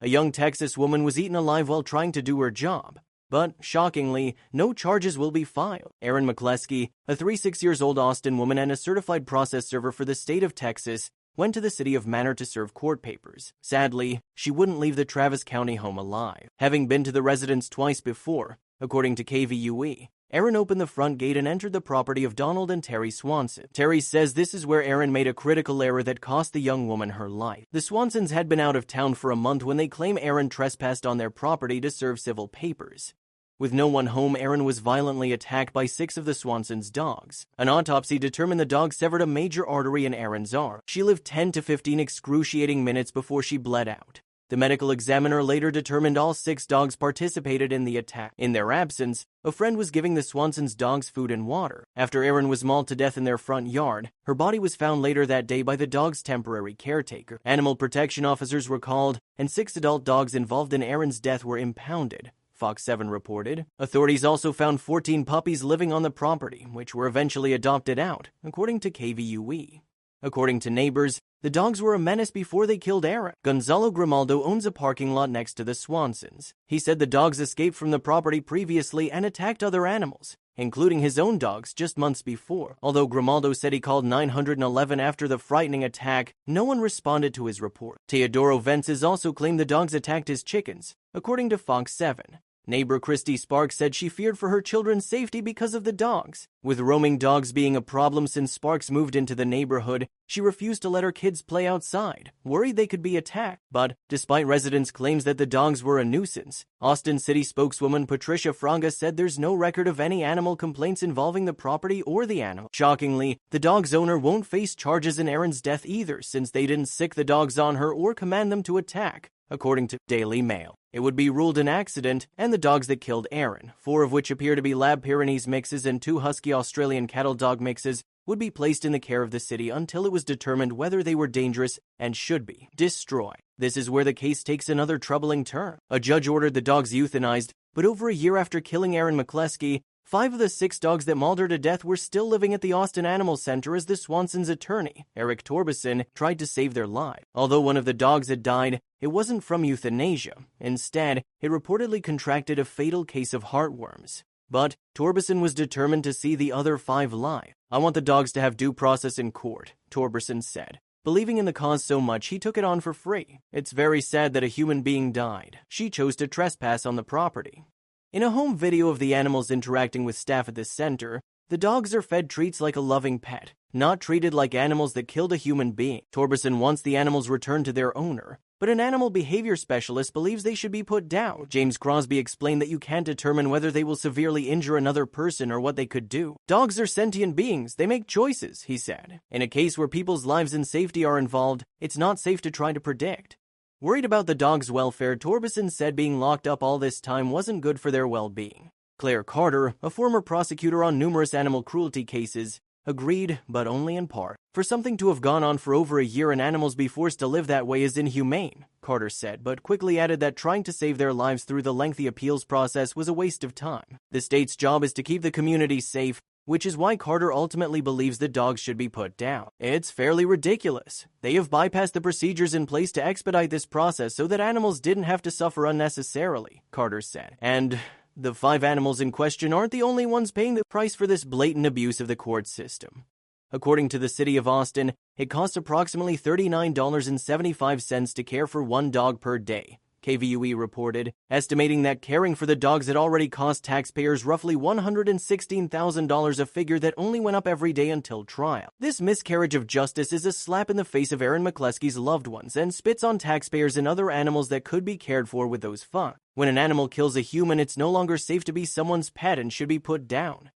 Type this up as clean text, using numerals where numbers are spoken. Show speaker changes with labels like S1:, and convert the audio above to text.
S1: A young Texas woman was eaten alive while trying to do her job. But, shockingly, no charges will be filed. Erin McCleskey, a 36-year-old Austin woman and a certified process server for the state of Texas, went to the city of Manor to serve court papers. Sadly, she wouldn't leave the Travis County home alive. Having been to the residence twice before, according to KVUE, Erin opened the front gate and entered the property of Donald and Terry Swanson. Terry says this is where Erin made a critical error that cost the young woman her life. The Swansons had been out of town for a month when they claim Erin trespassed on their property to serve civil papers. With no one home, Erin was violently attacked by 6 of the Swansons' dogs. An autopsy determined the dog severed a major artery in Erin's arm. She lived 10 to 15 excruciating minutes before she bled out. The medical examiner later determined all 6 dogs participated in the attack. In their absence, a friend was giving the Swansons' dogs food and water. After Erin was mauled to death in their front yard, her body was found later that day by the dog's temporary caretaker. Animal protection officers were called, and 6 adult dogs involved in Erin's death were impounded, Fox 7 reported. Authorities also found 14 puppies living on the property, which were eventually adopted out, according to KVUE. According to neighbors, the dogs were a menace before they killed Erin. Gonzalo Grimaldo owns a parking lot next to the Swansons. He said the dogs escaped from the property previously and attacked other animals, including his own dogs, just months before. Although Grimaldo said he called 911 after the frightening attack, no one responded to his report. Teodoro Vences also claimed the dogs attacked his chickens, according to Fox 7. Neighbor Christy Sparks said she feared for her children's safety because of the dogs. With roaming dogs being a problem since Sparks moved into the neighborhood, she refused to let her kids play outside, worried they could be attacked. But, despite residents' claims that the dogs were a nuisance, Austin City spokeswoman Patricia Fraga said there's no record of any animal complaints involving the property or the animal. Shockingly, the dog's owner won't face charges in Erin's death either, since they didn't sick the dogs on her or command them to attack, according to Daily Mail. It would be ruled an accident, and the dogs that killed Erin, 4 of which appear to be Lab Pyrenees mixes and 2 Husky Australian cattle dog mixes, would be placed in the care of the city until it was determined whether they were dangerous and should be destroyed. This is where the case takes another troubling turn. A judge ordered the dogs euthanized, but over a year after killing Erin McCleskey, 5 of the 6 dogs that mauled her to death were still living at the Austin Animal Center as the Swansons' attorney, Eric Torbeson, tried to save their lives. Although one of the dogs had died, it wasn't from euthanasia. Instead, it reportedly contracted a fatal case of heartworms. But Torbeson was determined to see the other 5 live. "I want the dogs to have due process in court," Torbeson said. Believing in the cause so much, he took it on for free. "It's very sad that a human being died. She chose to trespass on the property." In a home video of the animals interacting with staff at the center, the dogs are fed treats like a loving pet, not treated like animals that killed a human being. Torbeson wants the animals returned to their owner, but an animal behavior specialist believes they should be put down. James Crosby explained that you can't determine whether they will severely injure another person or what they could do. "Dogs are sentient beings. They make choices," he said. "In a case where people's lives and safety are involved, it's not safe to try to predict." Worried about the dogs' welfare, Torbeson said being locked up all this time wasn't good for their well-being. Claire Carter, a former prosecutor on numerous animal cruelty cases, agreed, but only in part. "For something to have gone on for over a year and animals be forced to live that way is inhumane," Carter said, but quickly added that trying to save their lives through the lengthy appeals process was a waste of time. The state's job is to keep the community safe, which is why Carter ultimately believes the dogs should be put down. "It's fairly ridiculous. They have bypassed the procedures in place to expedite this process so that animals didn't have to suffer unnecessarily," Carter said. And the 5 animals in question aren't the only ones paying the price for this blatant abuse of the court system. According to the city of Austin, it costs approximately $39.75 to care for 1 dog per day, KVUE reported, estimating that caring for the dogs had already cost taxpayers roughly $116,000, a figure that only went up every day until trial. This miscarriage of justice is a slap in the face of Erin McCleskey's loved ones and spits on taxpayers and other animals that could be cared for with those funds. When an animal kills a human, it's no longer safe to be someone's pet and should be put down.